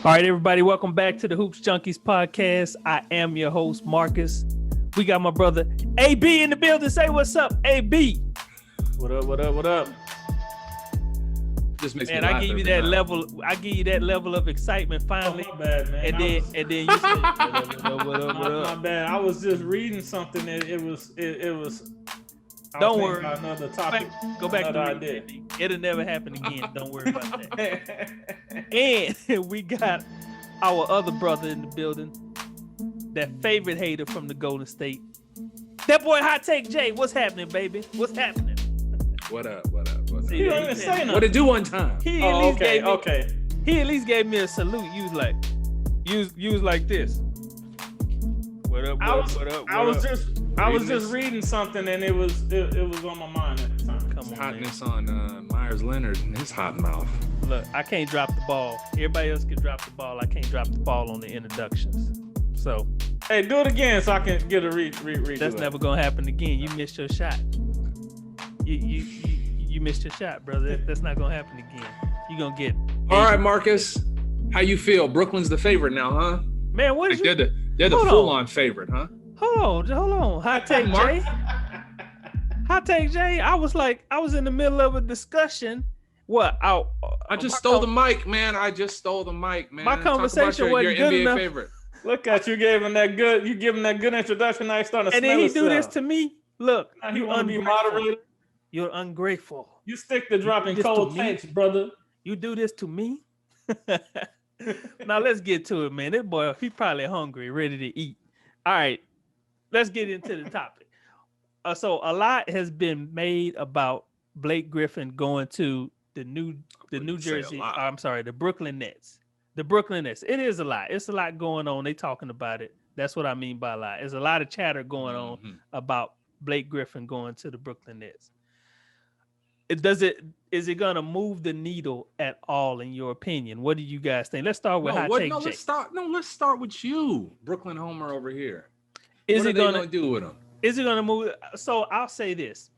All right, everybody, welcome back to the Hoopz Junkiez Podcast. I am your host, Marcus. We got my brother AB in the building. Say what's up, AB. What up, what up, what up? Just makes man, me laugh I give you that level. I give you that level of excitement finally. Oh, my bad, man. And then you say, what up? My bad. I was just reading something and it was. Don't worry. About another topic. Go back to the idea. It'll never happen again. Don't worry about that. And we got our other brother in the building, that favorite hater from the Golden State. That boy Hot Take Jay. What's happening, baby? What's happening? What up? What up? What's up? You don't even say nothing. What it do one time? He at least gave me a salute. You was like this. What up? I was just reading something and it was on my mind at the time. Come on, hotness on Myers Leonard and his hot mouth. Look, I can't drop the ball. Everybody else can drop the ball. I can't drop the ball on the introductions. So, hey, do it again so I can get a read. That's never gonna happen again. You missed your shot. You missed your shot, brother. That's not gonna happen again. You gonna get. All right, Marcus, how you feel? Brooklyn's the favorite now, huh? Man, what is like they're the full-on favorite, huh? Hold on. Hot Take Jay. Hot Take Jay. I was in the middle of a discussion. What? I just stole the mic, man. My conversation wasn't good NBA enough. favorite. Look at you, gave him that good. You give him that good introduction. Now he's starting to and smell then he do this to me. Look, now you want to be moderator. You're ungrateful. You stick to dropping cold takes, brother. You do this to me. Now let's get to it, man. This boy, he probably hungry, ready to eat. All right, let's get into the topic. So a lot has been made about Blake Griffin going to the Brooklyn Nets. The Brooklyn Nets. It is a lot. It's a lot going on. They talking about it. That's what I mean by a lot. There's a lot of chatter going on about Blake Griffin going to the Brooklyn Nets. Is it gonna move the needle at all in your opinion? What do you guys think? Let's start with Let's start with you, Brooklyn Homer over here. What are they gonna do with him? Is it gonna move? So I'll say this: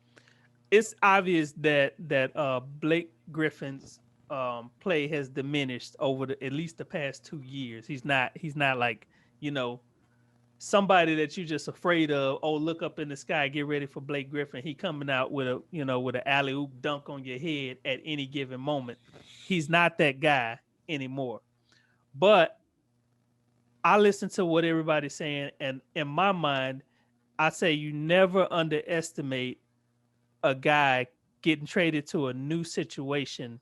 it's obvious that Blake Griffin's play has diminished over at least the past 2 years. He's not like, somebody that you're just afraid of. Oh, look up in the sky, get ready for Blake Griffin. He coming out with an alley-oop dunk on your head at any given moment. He's not that guy anymore. But I listen to what everybody's saying, and in my mind, I say you never underestimate a guy getting traded to a new situation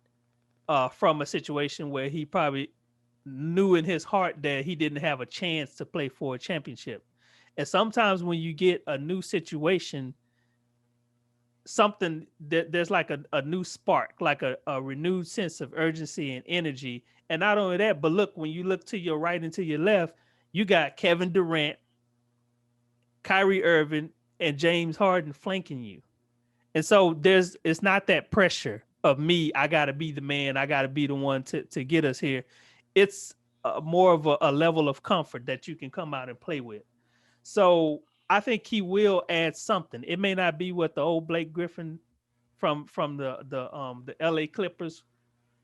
from a situation where he probably knew in his heart that he didn't have a chance to play for a championship. And sometimes when you get a new situation, there's like a new spark, like a renewed sense of urgency and energy. And not only that, but look, when you look to your right and to your left, you got Kevin Durant, Kyrie Irving, and James Harden flanking you. And so it's not that pressure of me, I got to be the man, I got to be the one to get us here. It's more of a level of comfort that you can come out and play with. So I think he will add something. It may not be what the old Blake Griffin from the LA Clippers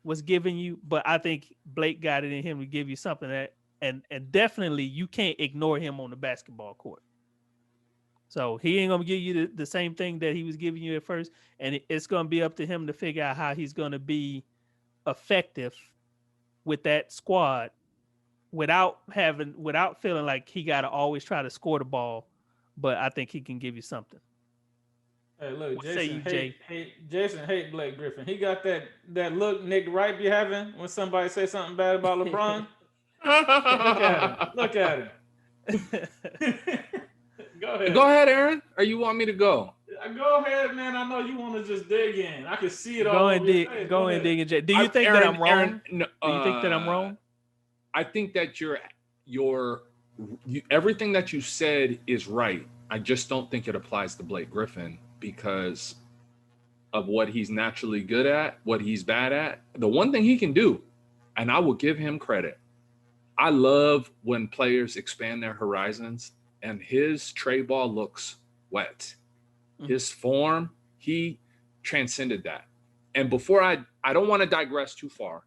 was giving you, but I think Blake got it in him to give you something that, and definitely you can't ignore him on the basketball court. So he ain't gonna give you the same thing that he was giving you at first, and it's gonna be up to him to figure out how he's gonna be effective with that squad without feeling like he got to always try to score the ball. But I think he can give you something. Hey, look, Jason hate Blake Griffin. He got that look Nick Wright be having when somebody say something bad about LeBron. Look at him. Go ahead, Aaron. Or you want me to go? Go ahead, man. I know you want to just dig in. I can see it all. Go and dig in. Do you think that I'm wrong? Do you think that I'm wrong? I think that everything that you said is right. I just don't think it applies to Blake Griffin because of what he's naturally good at, what he's bad at. The one thing he can do, and I will give him credit, I love when players expand their horizons, and his tray ball looks wet. His form, he transcended that. And before I don't want to digress too far,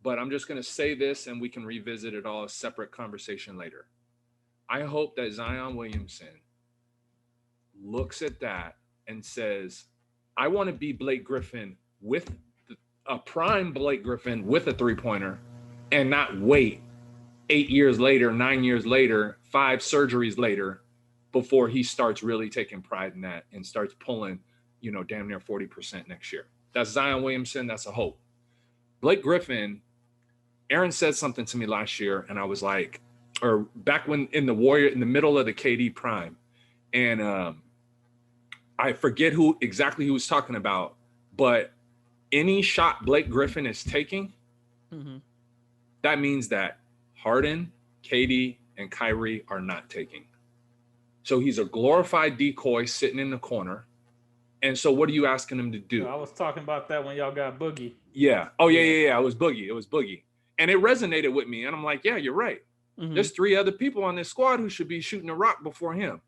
but I'm just going to say this and we can revisit it all a separate conversation later. I hope that Zion Williamson looks at that and says, I want to be Blake Griffin with a prime Blake Griffin with a three-pointer and not wait 8 years later, 9 years later, 5 surgeries later before he starts really taking pride in that and starts pulling, damn near 40% next year. That's Zion Williamson. That's a hope. Blake Griffin, Aaron said something to me last year, and I was like, or back when in the middle of the KD prime, and I forget exactly who he was talking about, but any shot Blake Griffin is taking, that means that Harden, KD, and Kyrie are not taking. So he's a glorified decoy sitting in the corner. And so what are you asking him to do? I was talking about that when y'all got Boogie. Yeah. Oh, yeah. It was Boogie. And it resonated with me. And I'm like, yeah, you're right. There's 3 other people on this squad who should be shooting a rock before him.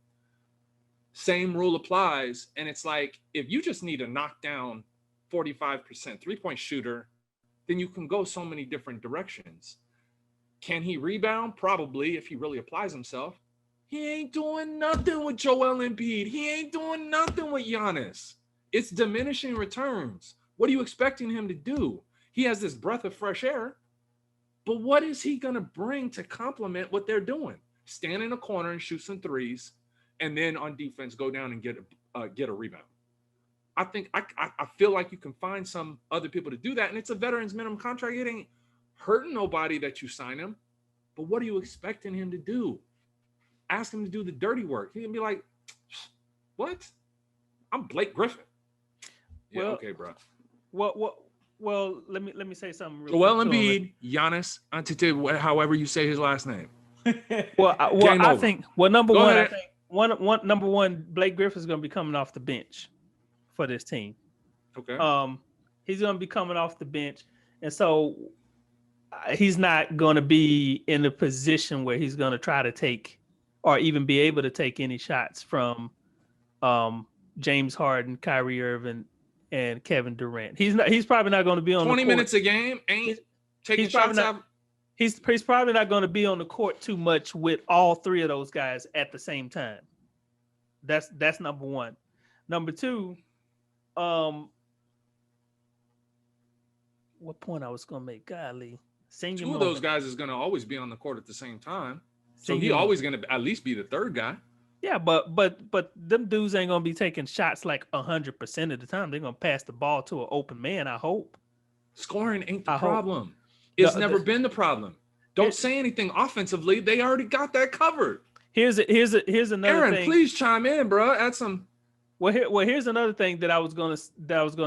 Same rule applies. And it's like, if you just need a knockdown 45% three-point shooter, then you can go so many different directions. Can he rebound? Probably, if he really applies himself. He ain't doing nothing with Joel Embiid. He ain't doing nothing with Giannis. It's diminishing returns. What are you expecting him to do? He has this breath of fresh air, but what is he going to bring to complement what they're doing? Stand in a corner and shoot some threes, and then on defense, go down and get a rebound. I think I feel like you can find some other people to do that, and it's a veteran's minimum contract. It ain't hurting nobody that you sign him, but what are you expecting him to do? Ask him to do the dirty work. He can be like, what? I'm Blake Griffin. Yeah, well, okay, bro. Well, let me say something real Joel quick. Embiid, Giannis Antetokounmpo, however you say his last name. I think number one, Blake Griffin's going to be coming off the bench for this team. Okay. He's going to be coming off the bench, and so he's not going to be in a position where he's going to try to take or even be able to take any shots from James Harden, Kyrie Irving, and Kevin Durant. He's probably not going to be on 20 the court. minutes a game, ain't taking shots out. He's probably not going to be on the court too much with all 3 of those guys at the same time. That's number one. Number two, what point I was going to make? Golly. 2 of those guys is going to always be on the court at the same time. So he's always going to at least be the 3rd guy. Yeah, but them dudes ain't going to be taking shots like 100% of the time. They're going to pass the ball to an open man, I hope. Scoring ain't the problem. It's never been the problem. Don't say anything offensively. They already got that covered. Here's another Aaron, thing. please chime in, bro. Add some. Well, here's another thing that I was gonna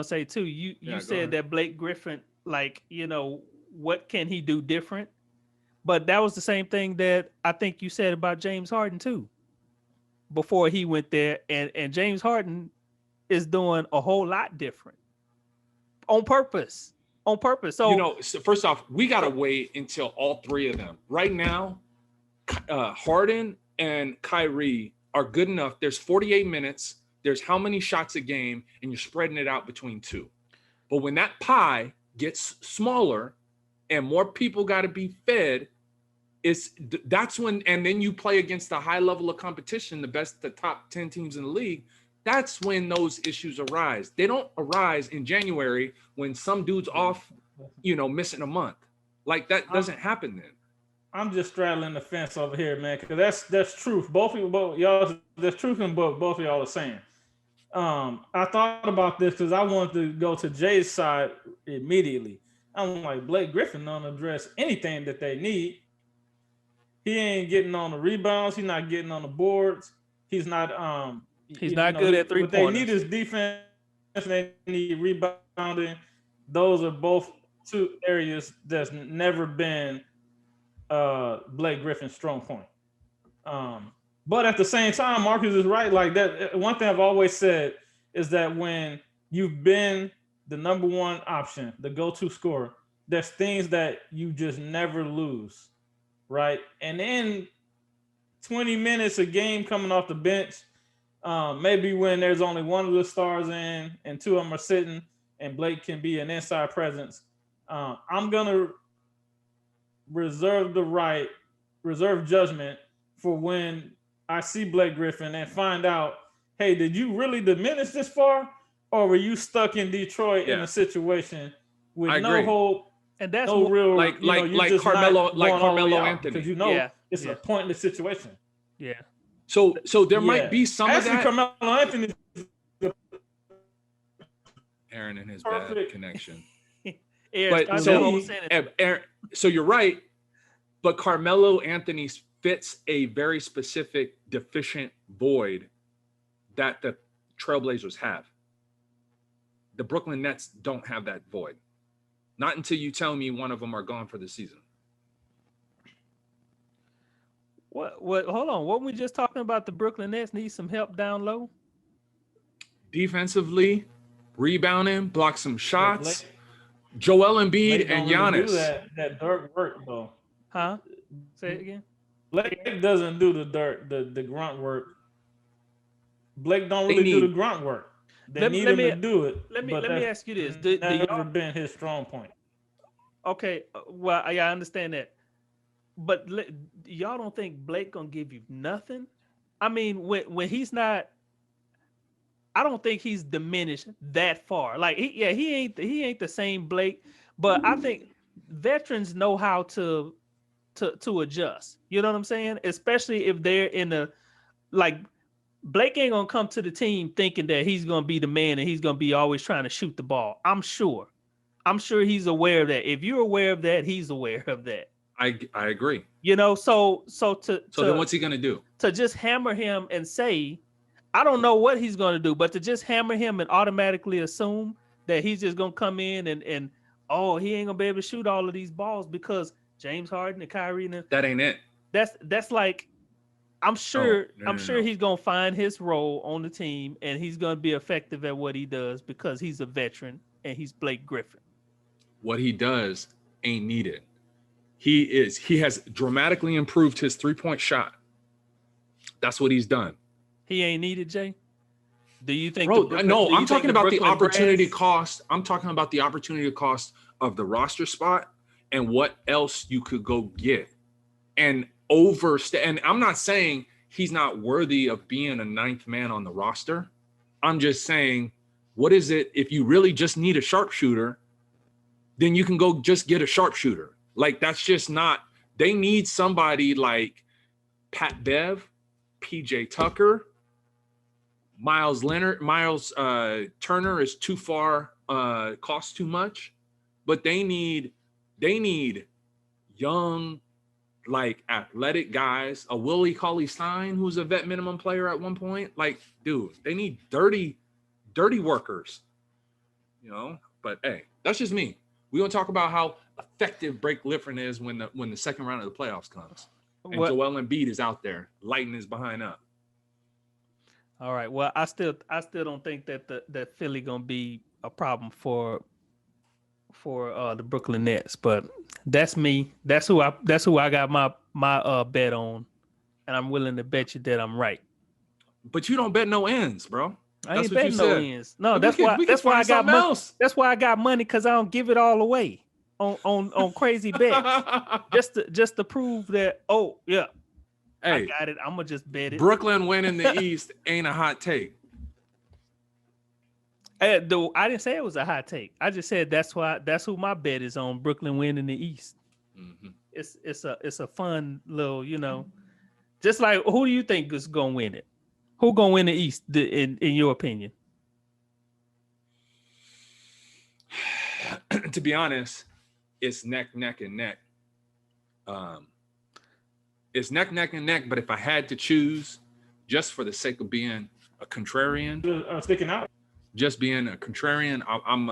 say too. You said that Blake Griffin, what can he do different? But that was the same thing that I think you said about James Harden too. Before he went there, and James Harden is doing a whole lot different on purpose. So first off, we gotta wait until all 3 of them. Right now, Harden and Kyrie are good enough. There's 48 minutes. There's how many shots a game, and you're spreading it out between 2. But when that pie gets smaller and more people got to be fed, that's when, and then you play against a high level of competition, the top 10 teams in the league. That's when those issues arise. They don't arise in January when some dude's off, missing a month. Like that doesn't happen then. I'm just straddling the fence over here, man, because that's truth. Both y'all, there's truth in both of y'all are saying. I thought about this because I wanted to go to Jay's side immediately. I'm like, Blake Griffin don't address anything that they need. He ain't getting on the rebounds. He's not getting on the boards. He's not he's not good at 3-pointers. What they need is defense. They need rebounding. Those are both 2 areas that's never been Blake Griffin's strong point. But at the same time, Marcus is right. Like that, one thing I've always said is that when you've been the number 1 option, the go-to scorer, there's things that you just never lose, right? And in 20 minutes a game coming off the bench, maybe when there's only one of the stars in and 2 of them are sitting, and Blake can be an inside presence. I'm gonna reserve judgment for when I see Blake Griffin and find out, hey, did you really diminish this far, or were you stuck in Detroit in a situation with no hope? And that's no real, like Carmelo Anthony, because it's a pointless situation. Yeah. So there might be some of that. Carmelo Anthony, Aaron and his bad connection. Aaron, so you're right, but Carmelo Anthony fits a very specific deficient void that the Trailblazers have. The Brooklyn Nets don't have that void. Not until you tell me one of them are gone for the season. What? Hold on. What were we just talking about? The Brooklyn Nets need some help down low? Defensively, rebounding, block some shots. Joel Embiid and Giannis. Do that dirt work, though. Huh? Say it again. Blake doesn't do the grunt work. Blake don't really do the grunt work. They need him to do it. Let me ask you this: That's never been his strong point. Okay, well, I understand that, but y'all don't think Blake gonna give you nothing? I mean, when he's not, I don't think he's diminished that far. Like he ain't the same Blake, but I think veterans know how to adjust. You know what I'm saying? Especially if they're in a like. Blake ain't gonna come to the team thinking that he's gonna be the man and he's gonna be always trying to shoot the ball. I'm sure he's aware of that. If you're aware of that, he's aware of that. I agree. You know, so then what's he gonna do? To just hammer him and say, I don't know what he's gonna do, but to just hammer him and automatically assume that he's just gonna come in and he ain't gonna be able to shoot all of these balls because James Harden and Kyrie and that ain't it. That's like. I'm sure he's going to find his role on the team and he's going to be effective at what he does because he's a veteran and he's Blake Griffin. What he does ain't needed. He has dramatically improved his 3-point shot. That's what he's done. He ain't needed, Jay? Do you think? I'm talking about the opportunity cost. I'm talking about the opportunity cost of the roster spot and what else you could go get. And I'm not saying he's not worthy of being a ninth man on the roster. I'm just saying, what is it? If you really just need a sharpshooter, then you can go just get a sharpshooter. Like that's just not. They need somebody like Pat Bev, PJ Tucker, Miles Turner is too far, costs too much, but they need young, like athletic guys, a Willie Cauley-Stein, who's a vet minimum player at one point. Like, dude, they need dirty workers, you know. But hey, that's just me. We gonna talk about how effective Blake Griffin is when the second round of the playoffs comes, and Joel Embiid is out there lighting his behind up. All right. Well, I still don't think that Philly gonna be a problem for the Brooklyn Nets, but that's me. That's who I got my bet on, and I'm willing to bet you that I'm right. But you don't bet no ends, bro. I ain't betting no ends. No, that's why I got money. That's why I got money, because I don't give it all away on crazy bets. just to prove that. Oh yeah, hey, I got it. I'm gonna just bet it. Brooklyn winning the East ain't a hot take. I didn't say it was a hot take. I just said that's who my bet is on. Brooklyn winning the East. Mm-hmm. It's a fun little, you know. Just like, who do you think is gonna win it? Who gonna win the East in your opinion? To be honest, it's neck and neck. It's neck and neck. But if I had to choose, just for the sake of being a contrarian, sticking out. Just being a contrarian, I'm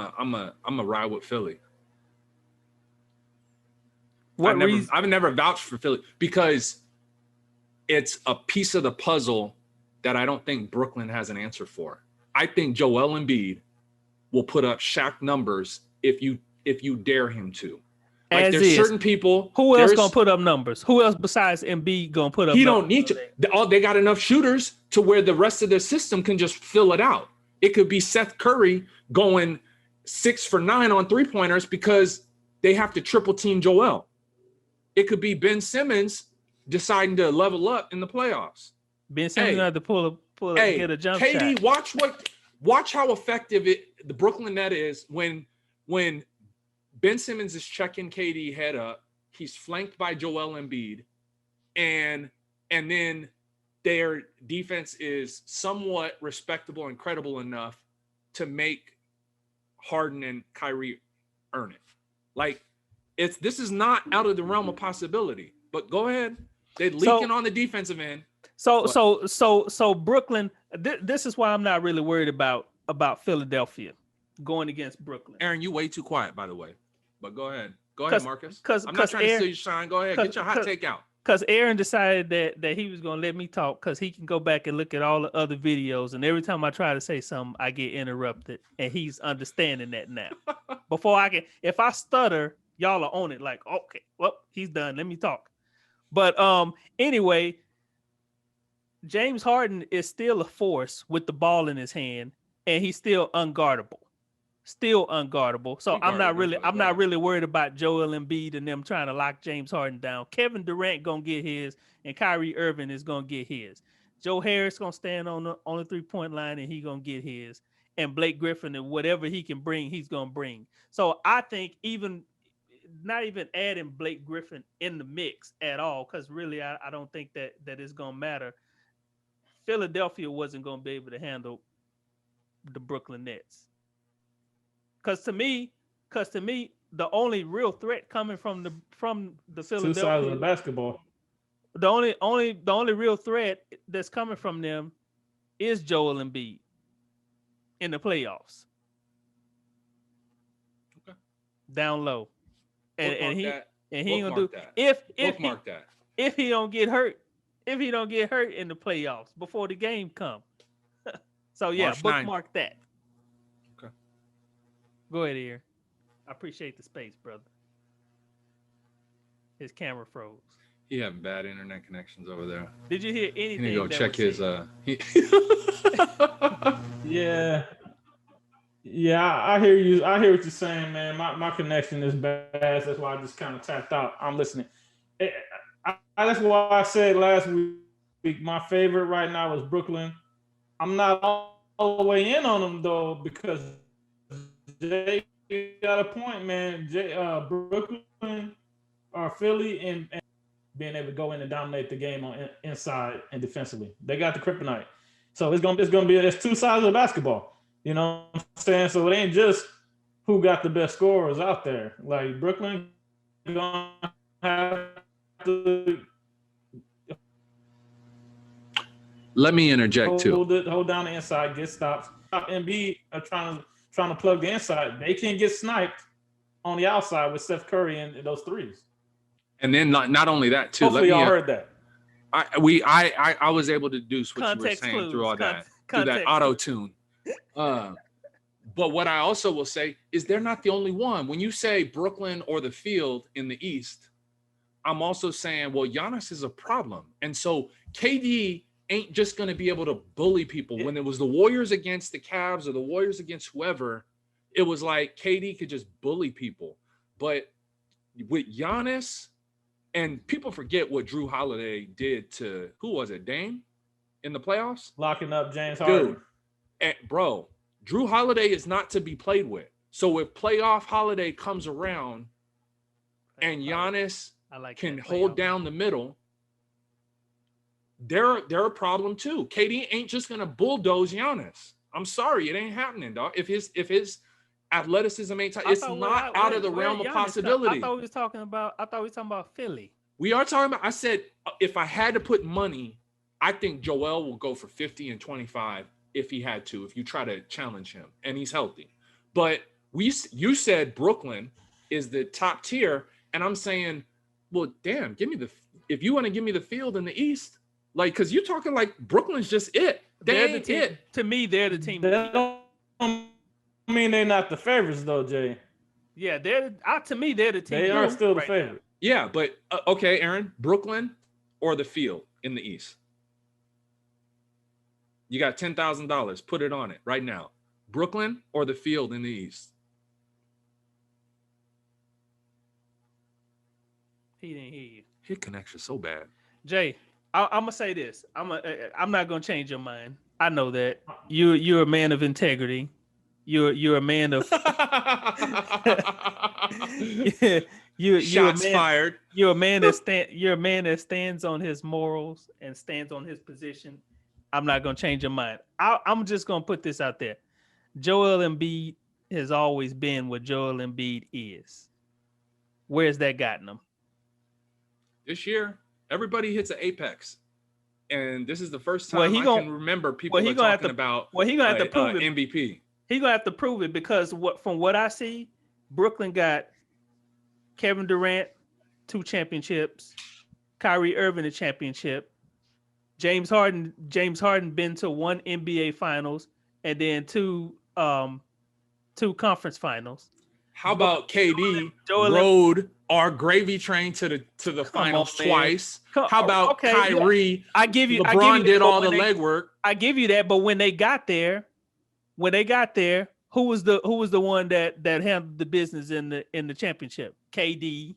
a ride with Philly. I've never vouched for Philly because it's a piece of the puzzle that I don't think Brooklyn has an answer for. I think Joel Embiid will put up Shaq numbers if you dare him to. Like, there's certain people. Who else gonna put up numbers? Who else besides Embiid gonna put up? He don't need to. They got enough shooters to where the rest of their system can just fill it out. It could be Seth Curry going 6 for 9 on 3-pointers because they have to triple team Joel. It could be Ben Simmons deciding to level up in the playoffs. Ben Simmons had to get a jump KD, shot. watch how effective the Brooklyn net is when Ben Simmons is checking KD head up. He's flanked by Joel Embiid, and then their defense is somewhat respectable and credible enough to make Harden and Kyrie earn it. Like, this is not out of the realm of possibility. But go ahead. They're leaking on the defensive end. So Brooklyn, this is why I'm not really worried about Philadelphia going against Brooklyn. Aaron, you way too quiet, by the way. But go ahead. Go ahead, Marcus. I'm not trying to steal your shine. Go ahead. Get your hot take out. Because Aaron decided that he was going to let me talk because he can go back and look at all the other videos. And every time I try to say something, I get interrupted. And he's understanding that now. If I stutter, y'all are on it like, okay, well, he's done. Let me talk. But anyway, James Harden is still a force with the ball in his hand, and he's still unguardable. So I'm not really worried about Joel Embiid and them trying to lock James Harden down. Kevin Durant gonna get his, and Kyrie Irving is gonna get his. Joe Harris gonna stand on the 3-point line, and he gonna get his. And Blake Griffin and whatever he can bring, he's gonna bring. So I think not even adding Blake Griffin in the mix at all, because really I don't think that it's gonna matter. Philadelphia wasn't gonna be able to handle the Brooklyn Nets. Because to me, the only real threat coming from the Philadelphia, 2 sides of the basketball. The only real threat that's coming from them is Joel Embiid in the playoffs. Okay. Down low, and he ain't gonna do that. if he don't get hurt in the playoffs before the game come. So yeah, bookmark that. Go ahead, Ear. I appreciate the space, brother. His camera froze. He having bad internet connections over there. Did you hear anything? He need to go check his. Yeah, I hear you. I hear what you're saying, man. My connection is bad. That's why I just kind of tapped out. I'm listening. That's why I said last week my favorite right now is Brooklyn. I'm not all the way in on them though because Jay got a point, man. Brooklyn or Philly and being able to go in and dominate the game on inside and defensively. They got the kryptonite. So it's gonna be 2 sides of basketball. You know what I'm saying? So it ain't just who got the best scorers out there. Like Brooklyn gonna have to let me interject too. Hold down the inside, get stops. Embiid are trying to plug the inside. They can't get sniped on the outside with Steph Curry and those threes. And then not only that too. Hopefully y'all heard that. I was able to deduce what Context you were saying clues. through all that, through that auto tune. But what I also will say is they're not the only one. When you say Brooklyn or the field in the East, I'm also saying, well, Giannis is a problem. And so KD ain't just going to be able to bully people. When it was the Warriors against the Cavs or the Warriors against whoever, it was like KD could just bully people. But with Giannis, and people forget what Drew Holiday did to, who was it, Dame in the playoffs? Locking up James Harden. Dude, bro, Drew Holiday is not to be played with. So if playoff Holiday comes around and Giannis can hold down the middle, they're a problem too. KD ain't just gonna bulldoze Giannis. I'm sorry, it ain't happening, dog. If his athleticism ain't, it's not out of the realm of possibility. I thought we was talking about Philly. We are talking about. I said if I had to put money, I think Joel will go for 50 and 25 if he had to. If you try to challenge him and he's healthy, but you said Brooklyn is the top tier, and I'm saying, well, damn, if you want to give me the field in the East. Like, because you're talking like Brooklyn's just it. They're the team. To me, they're the team. They don't mean they're not the favorites, though, Jay. Yeah, to me, they're the team. They are still the favorite. Now. Yeah, but, okay, Aaron, Brooklyn or the field in the East? You got $10,000. Put it on it right now. Brooklyn or the field in the East? He didn't hear you. His connection so bad. Jay, I'm gonna say this. I'm not gonna change your mind. I know that you're a man of integrity. You're a man of you're a Shots man. fired. You're a man that stands on his morals and stands on his position. I'm not gonna change your mind. I'm just gonna put this out there. Joel Embiid has always been what Joel Embiid is. Where's that gotten him? This year, everybody hits an apex. And this is the first time Well, he I gon- can remember people well, he are gonna have talking to- about well, he gonna have to prove it. MVP. He's gonna have to prove it because from what I see, Brooklyn got Kevin Durant 2 championships, Kyrie Irving a championship, James Harden been to 1 NBA Finals and then 2 conference finals. How about KD Joel- rode our gravy train to the finals on, man. twice? How about Okay, Kyrie? I give you LeBron that, did but all the when they- legwork. I give you that, but when they got there, who was the one that handled the business in the championship? KD.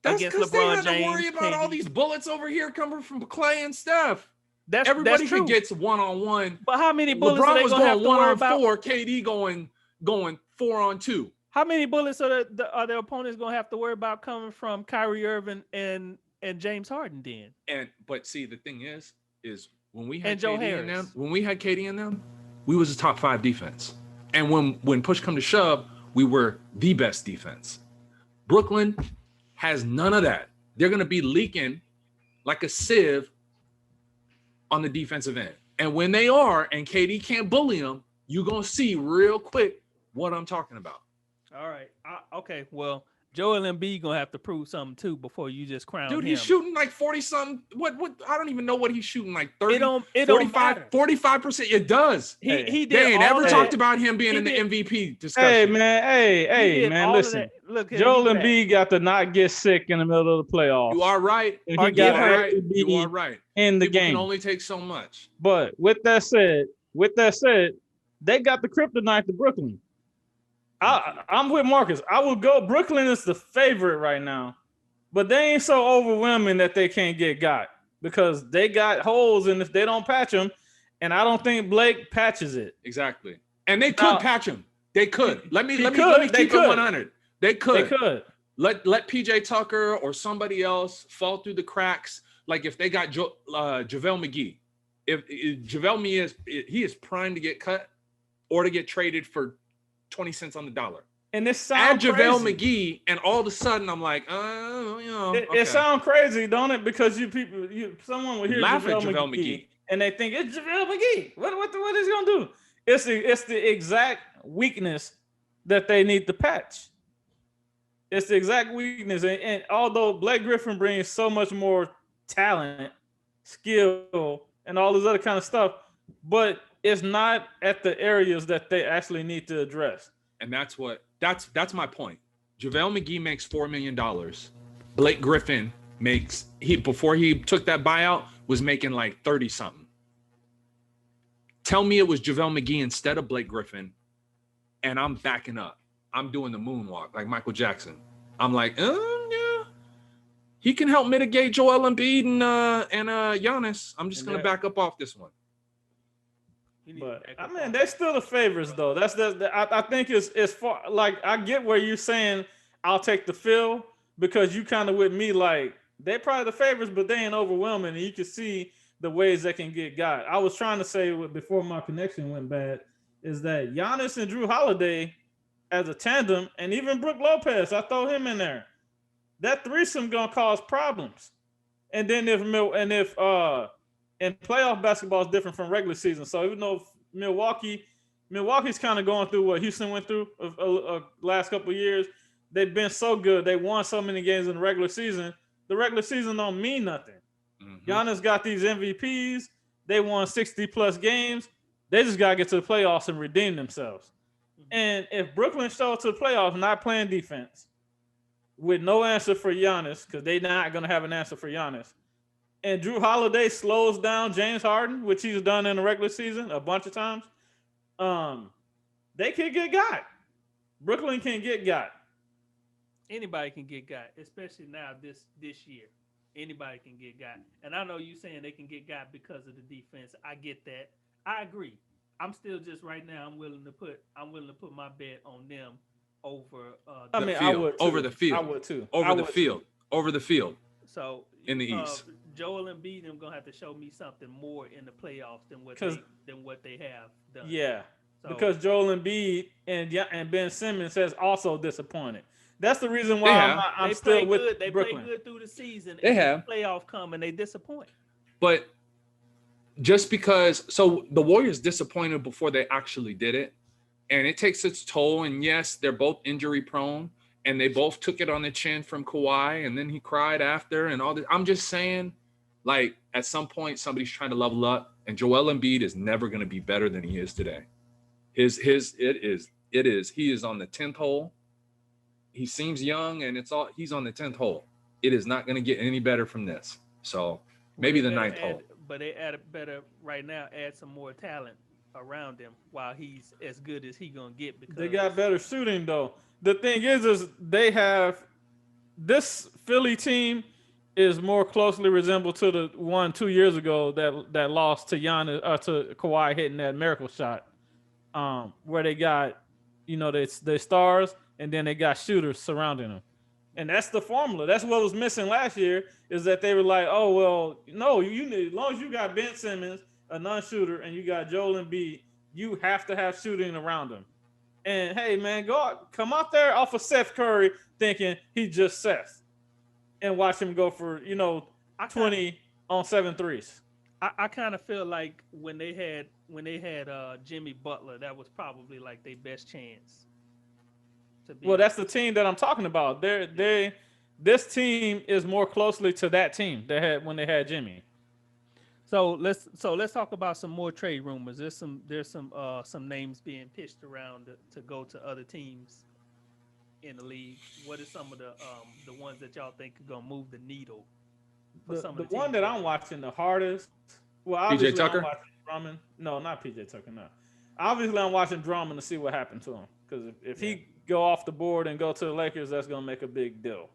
That's against because they LeBron had to worry James, about all KD. these bullets over here coming from Clay and Steph. Everybody Everybody could get one-on-one. But how many bullets are LeBron they was gonna have going to worry 1 about? on 4. KD going 4 on 2. How many bullets are the opponents gonna have to worry about coming from Kyrie Irving and James Harden then? But see, the thing is when we had And Joe KD in Harris. them, we was a top 5 defense. And when push come to shove, we were the best defense. Brooklyn has none of that. They're gonna be leaking like a sieve on the defensive end. And when they are, and KD can't bully them, you're gonna see real quick what I'm talking about. All right. Okay. Well, Joel Embiid gonna have to prove something too before you just crown Dude, him. he's shooting like 40 something. What I don't even know what he's shooting, like 30, It don't 45, matter. 45%. It does. He did. They ain't all ever of talked that. about him being He in the did- MVP discussion. Hey man, He hey did man, all of listen. that. Look, Joel he back. Embiid got to not get sick in the middle of the playoffs. You are right. And Or he get got hurt. right to You be are right. in the People game. can only take so much. But with that said, they got the kryptonite to Brooklyn. I'm with Marcus. I would go. Brooklyn is the favorite right now, but they ain't so overwhelming that they can't get got because they got holes, and if they don't patch them, and I don't think Blake patches it. Exactly. And they could Now- patch him. They could. Let me They keep it could. 100. They could. They could. Let PJ Tucker or somebody else fall through the cracks. Like if they got JaVale McGee. If JaVale McGee he is primed to get cut or to get traded for 20 cents on the dollar. And this Add sounds JaVale crazy. McGee, and all of a sudden I'm like, It sounds crazy, don't it? Because someone will hear Laugh at JaVale JaVale McGee, McGee. and they think it's JaVale McGee. What is he gonna do? It's the exact weakness that they need to patch. It's the exact weakness, and although Blake Griffin brings so much more talent, skill, and all this other kind of stuff, but it's not at the areas that they actually need to address. And that's my point. JaVale McGee makes $4 million. Blake Griffin before he took that buyout was making like 30 something. Tell me it was JaVale McGee instead of Blake Griffin, and I'm backing up. I'm doing the moonwalk like Michael Jackson. I'm like, yeah, he can help mitigate Joel Embiid and Giannis. I'm just gonna back up off this one. But I mean, they're still the favorites, though. I think it's far. Like I get where you're saying I'll take the fill because you kind of with me. Like they're probably the favorites, but they ain't overwhelming, and you can see the ways they can get got. I was trying to say before my connection went bad is that Giannis and Drew Holiday as a tandem, and even Brook Lopez, I throw him in there. That threesome gonna cause problems. And then if and playoff basketball is different from regular season. So even though Milwaukee's kind of going through what Houston went through last couple of years, they've been so good. They won so many games in the regular season. The regular season don't mean nothing. Mm-hmm. Giannis got these MVPs. They won 60 plus games. They just got to get to the playoffs and redeem themselves. And if Brooklyn shows to the playoffs not playing defense with no answer for Giannis, because they're not going to have an answer for Giannis, and Drew Holiday slows down James Harden, which he's done in the regular season a bunch of times, they can get got. Brooklyn can get got. Anybody can get got, especially now this year. Anybody can get got. And I know you saying they can get got because of the defense. I get that. I agree. I'm still just right now. I'm willing to put my bet on them over I The mean, the I field, would too. over the field, I would too. over I the would field, too. over the field so in the East. Joel Embiid them gonna have to show me something more in the playoffs Because than what they have done. yeah, So because Joel Embiid and Ben Simmons has also disappointed. That's the reason They why have. I'm they still play with good. They play Brooklyn. good through the season, They and then have. the playoff come and they disappoint. But just because, so the Warriors disappointed before they actually did it, and it takes its toll. And yes, they're both injury prone, and they both took it on the chin from Kawhi, and then he cried after, and all this. I'm just saying, like, at some point, somebody's trying to level up, and Joel Embiid is never going to be better than he is today. He is on the 10th hole. He seems young, and he's on the 10th hole. It is not going to get any better from this. So maybe the 9th hole. But they better right now add some more talent around him while he's as good as he gonna get because They got better shooting though. The thing is they have this Philly team is more closely resembled to the one 2 years ago that lost to to Kawhi hitting that miracle shot, where they got they stars and then they got shooters surrounding them, and that's the formula. That's what was missing last year is that they were like, oh well, no, you need as long as you got Ben Simmons, a non-shooter, and you got Joel Embiid, you have to have shooting around them. And hey, man, come out there off of Seth Curry thinking he's just Seth, and watch him go for 20 on 7 threes. I kind of feel like when they had Jimmy Butler, that was probably like their best chance. Well, that's the team that I'm talking about. This team is more closely to that team they had when they had Jimmy. So let's talk about some more trade rumors. There's some names being pitched around to go to other teams in the league. What are some of the ones that y'all think are gonna move the needle for some The of the one teams? that I'm watching the hardest. Well, PJ obviously Tucker? I'm watching Drummond. No, not PJ Tucker. No, obviously I'm watching Drummond to see what happened to him because if he go off the board and go to the Lakers, that's gonna make a big deal.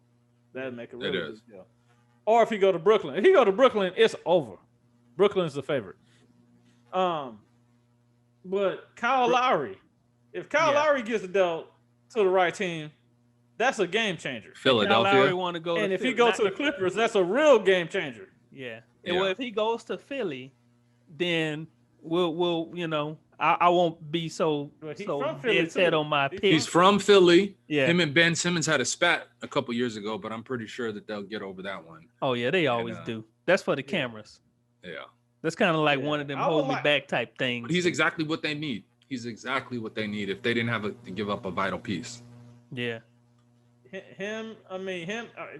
That'd make a really big deal. Or if he go to Brooklyn, it's over. Brooklyn's the favorite. But Kyle Lowry, if Kyle Lowry gets dealt to the right team, that's a game changer. Philadelphia. Kyle Lowry want to go, and to if Philly. he goes to the Clippers, that's a real game changer. Yeah. Yeah. Well, if he goes to Philly, then we'll I won't be so from Philly, dead set too. on my pick. He's from Philly. Yeah. Him and Ben Simmons had a spat a couple years ago, but I'm pretty sure that they'll get over that one. Oh yeah, they always do. That's for the cameras. Yeah. That's kind of like one of them hold me back type things. But he's exactly what they need. He's exactly what they need if they didn't have to give up a vital piece. Yeah. Him,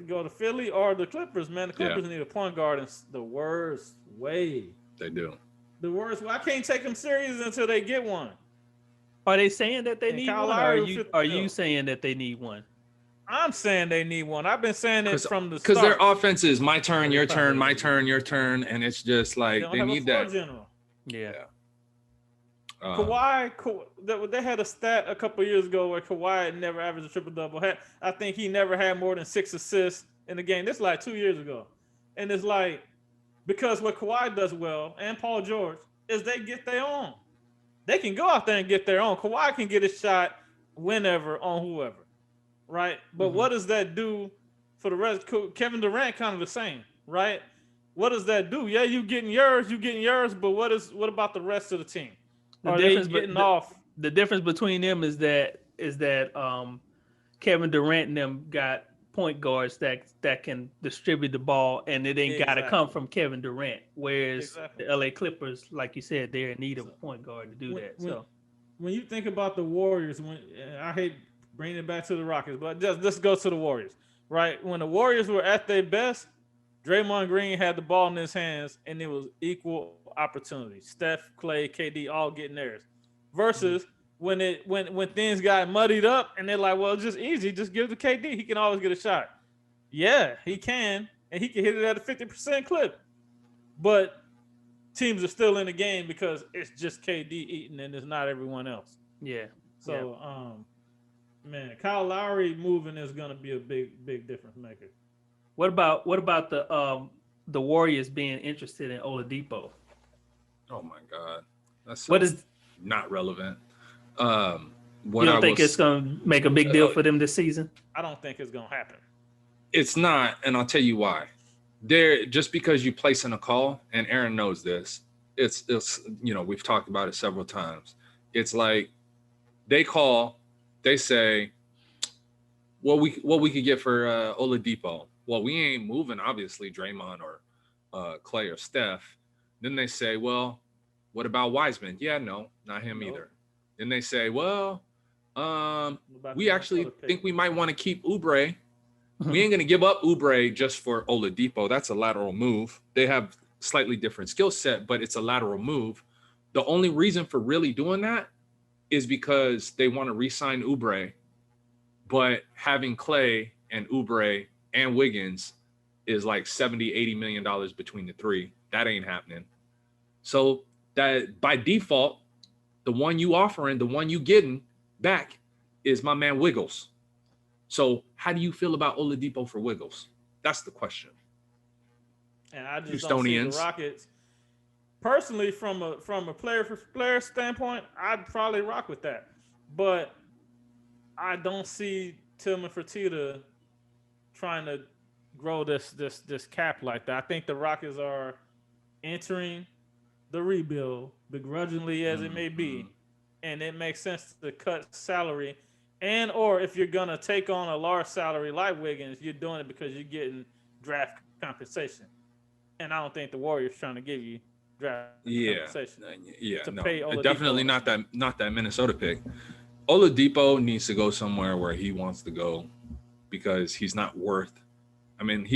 go to Philly or the Clippers, man. The Clippers need a point guard in the worst way. They do. The worst way. I can't take them serious until they get one. Are they saying that they And need Kyle one? Or Lowry are you saying that they need one? I'm saying they need one. I've been saying it from the start. Because their offense is my turn, your turn, my turn, your turn, and it's just like they need that. General. Yeah. Kawhi, they had a stat a couple years ago where Kawhi never averaged a triple-double. I think he never had more than 6 assists in the game. This is like 2 years ago. And it's like, because what Kawhi does well, and Paul George, is they get their own. They can go out there and get their own. Kawhi can get a shot whenever on whoever, right? But what does that do for the rest? Kevin Durant kind of the same, right? What does that do? Yeah, you getting yours, but what about the rest of the team? Are they getting off? The difference between them is that Kevin Durant and them got point guards that can distribute the ball, and it ain't got to come from Kevin Durant. Whereas the LA Clippers, like you said, they're in need of a point guard to do that. So when you think about the Warriors, I hate bringing it back to the Rockets, but let's go to the Warriors, right? When the Warriors were at their best, Draymond Green had the ball in his hands, and it was equal opportunity. Steph, Clay, KD, all getting theirs. Versus when things got muddied up, and they're like, well, it's just easy. Just give it to KD. He can always get a shot. Yeah, he can, and he can hit it at a 50% clip. But teams are still in the game because it's just KD eating, and it's not everyone else. Yeah. So Man, Kyle Lowry moving is gonna be a big difference maker. What about the Warriors being interested in Oladipo? Oh my God, that's so What is not relevant. You don't think it's going to make a big deal for them this season? I don't think it's gonna happen. It's not, and I'll tell you why. There, just because you place in a call, and Aaron knows this, it's we've talked about it several times. It's like they call, they say, what we could get for Oladipo. Well, we ain't moving, obviously, Draymond or Clay or Steph. Then they say, well, what about Wiseman? Yeah, no, not him either. Then they say, well, we actually think we might want to keep Oubre. We ain't going to give up Oubre just for Oladipo. That's a lateral move. They have slightly different skill set, but it's a lateral move. The only reason for really doing that is because they want to re-sign Oubre, but having Clay and Oubre and Wiggins is like $70-80 million between the three. That ain't happening. So that by default, the one you offering, the one you getting back is my man Wiggles. So how do you feel about Oladipo for Wiggles? That's the question. And I just don't see the Rockets. Personally, from a player standpoint, I'd probably rock with that. But I don't see Tillman Fertitta trying to grow this cap like that. I think the Rockets are entering the rebuild, begrudgingly as it may be, and it makes sense to cut salary. And or if you're gonna take on a large salary like Wiggins, you're doing it because you're getting draft compensation. And I don't think the Warriors trying to give you draft compensation. Pay Oladipo. Definitely not that Minnesota pick. Oladipo needs to go somewhere where he wants to go because he's not worth. I mean,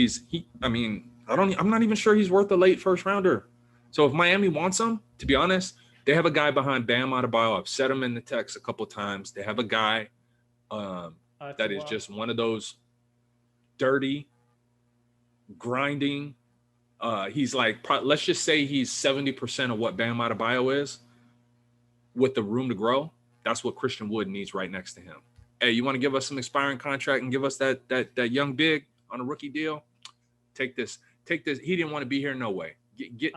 I'm not even sure he's worth a late first rounder. So if Miami wants him, to be honest, they have a guy behind Bam Adebayo. I've said him in the text a couple of times. They have a guy that is just one of those dirty, grinding. He's like, let's just say he's 70% of what Bam Adebayo is with the room to grow. That's what Christian Wood needs right next to him. Hey, you want to give us some expiring contract and give us that young big on a rookie deal? Take this. He didn't want to be here no way. Get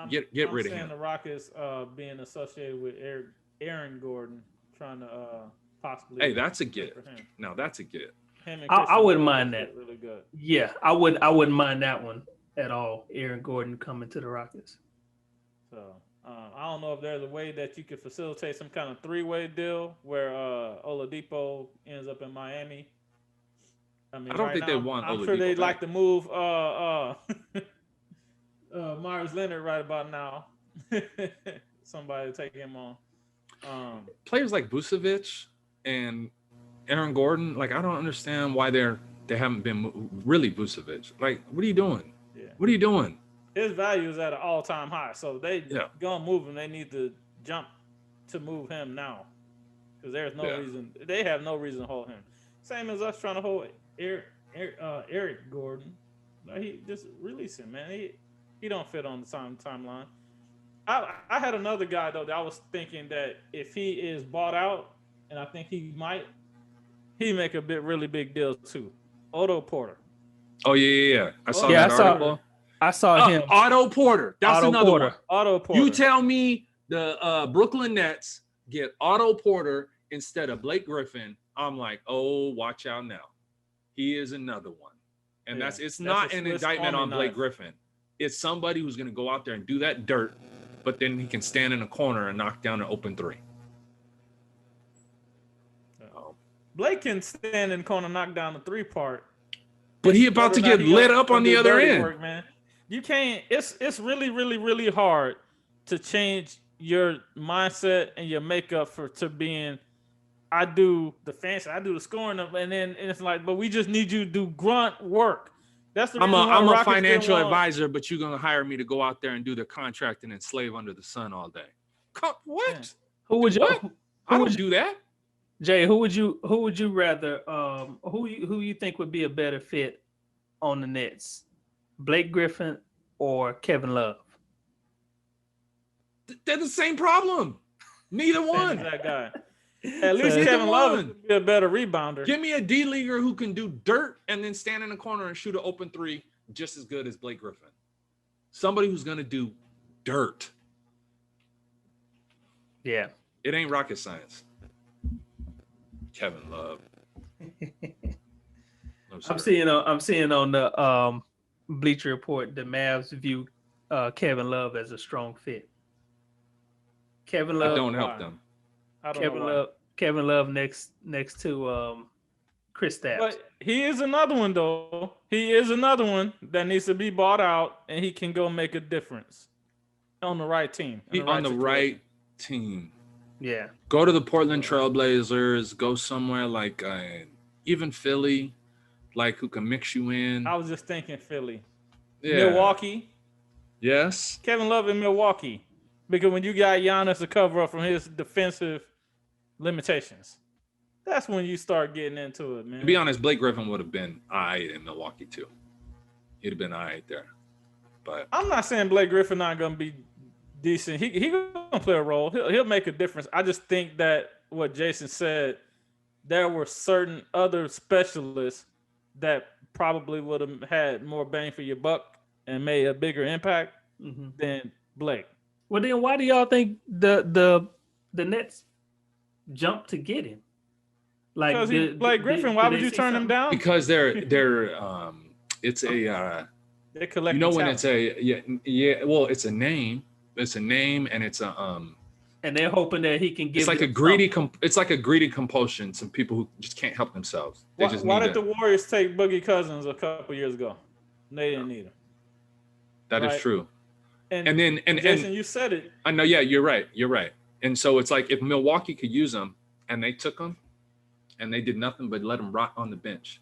rid of him. The Rockets being associated with Aaron Gordon trying to possibly. Hey, that's a get. Now that's a get. I wouldn't mind that. Really good. Yeah, I wouldn't mind that one at all. Aaron Gordon coming to the Rockets. So I don't know if there's a way that you could facilitate some kind of three-way deal where Oladipo ends up in Miami. I mean, I don't think they want. I'm sure they'd like to move Myers Leonard right about now. Somebody to take him on. Players like Vucevic and Aaron Gordon, like I don't understand why they haven't been really Vucevic. Like, what are you doing? Yeah. What are you doing? His value is at an all-time high, so they gonna move him. They need to jump to move him now because there's no reason. They have no reason to hold him. Same as us trying to hold Eric Gordon. Like, he just release him, man. He don't fit on the timeline. I had another guy though that I was thinking that if he is bought out, and I think he make a really big deal too. Otto Porter. Oh yeah. I saw that article. I saw him. Otto Porter. That's another one. Otto Porter. You tell me the Brooklyn Nets get Otto Porter instead of Blake Griffin. I'm like, oh, watch out now. He is another one. And it's not an indictment on Blake Griffin. It's somebody who's going to go out there and do that dirt, but then he can stand in a corner and knock down an open three. Blake can stand in the corner and knock down the three part. But he about to get lit up on the other end. Work, man. You can't. It's really, really, really hard to change your mindset and your makeup to being. I do the fancy, I do the scoring up, and it's like, but we just need you to do grunt work. That's the reason I'm a financial advisor, but you're gonna hire me to go out there and do the contract and slave under the sun all day. What? Yeah. Who would you? I would do that. Jay, who would you rather? Who you think would be a better fit on the Nets? Blake Griffin or Kevin Love? They're the same problem. Neither one. That guy. At least Pick Kevin Love one. would be a better rebounder. Give me a D leaguer who can do dirt and then stand in the corner and shoot an open three just as good as Blake Griffin. Somebody who's gonna do dirt. Yeah. It ain't rocket science. Kevin Love. I'm seeing on the Bleacher Report the Mavs view Kevin Love as a strong fit. Kevin Love That don't help them. I don't know why. Kevin Love next to Chris Stapps. But he is another one though. He is another one that needs to be bought out, and he can go make a difference on the right team. On the right team. Yeah. Go to the Portland Trailblazers. Go somewhere like even Philly, like who can mix you in. I was just thinking Philly. Yeah. Milwaukee. Yes. Kevin Love in Milwaukee. Because when you got Giannis to cover up from his defensive limitations, that's when you start getting into it, man. To be honest, Blake Griffin would have been all right in Milwaukee too. He'd have been all right there. But I'm not saying Blake Griffin not going to be decent. He going to play a role. He'll make a difference. I just think that what Jason said, there were certain other specialists that probably would have had more bang for your buck and made a bigger impact than Blake. Well, then why do y'all think the Nets jumped to get him? Like Because Blake Griffin, why would you turn him down? because they're it's a They collect. you know when it's a well it's a name and it's a and they're hoping that he can give. it's like a greedy it's like a greedy compulsion. Some people who just can't help themselves. They just why need did the Warriors take Boogie Cousins a couple years ago? They didn't need him. That right. is true. And then Jason, you said it. I know. Yeah, you're right. And so it's like if Milwaukee could use him and they took him and they did nothing but let him rot on the bench,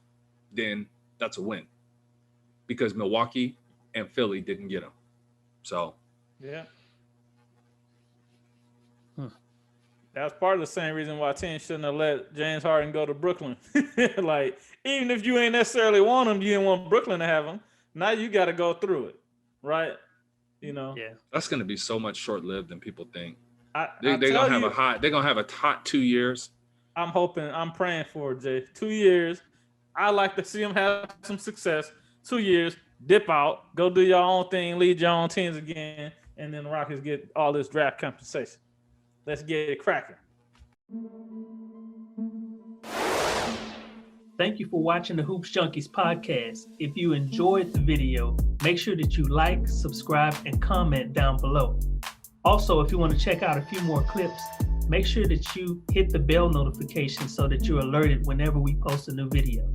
then that's a win because Milwaukee and Philly didn't get him. So yeah. That's part of the same reason why teams shouldn't have let James Harden go to Brooklyn. Like, even if you ain't necessarily want him, you didn't want Brooklyn to have him. Now you got to go through it, right? You know. Yeah. that's going to be so much short-lived than people think. They're They're gonna have a hot 2 years. I'm praying for it, Jay. 2 years. I like to see them have some success. 2 years, dip out, go do your own thing, lead your own teams again, and then the Rockets get all this draft compensation. Let's get it cracking. Thank you for watching the Hoopz Junkiez Podcast. If you enjoyed the video, make sure that you like, subscribe, and comment down below. Also, if you want to check out a few more clips, make sure that you hit the bell notification so that you're alerted whenever we post a new video.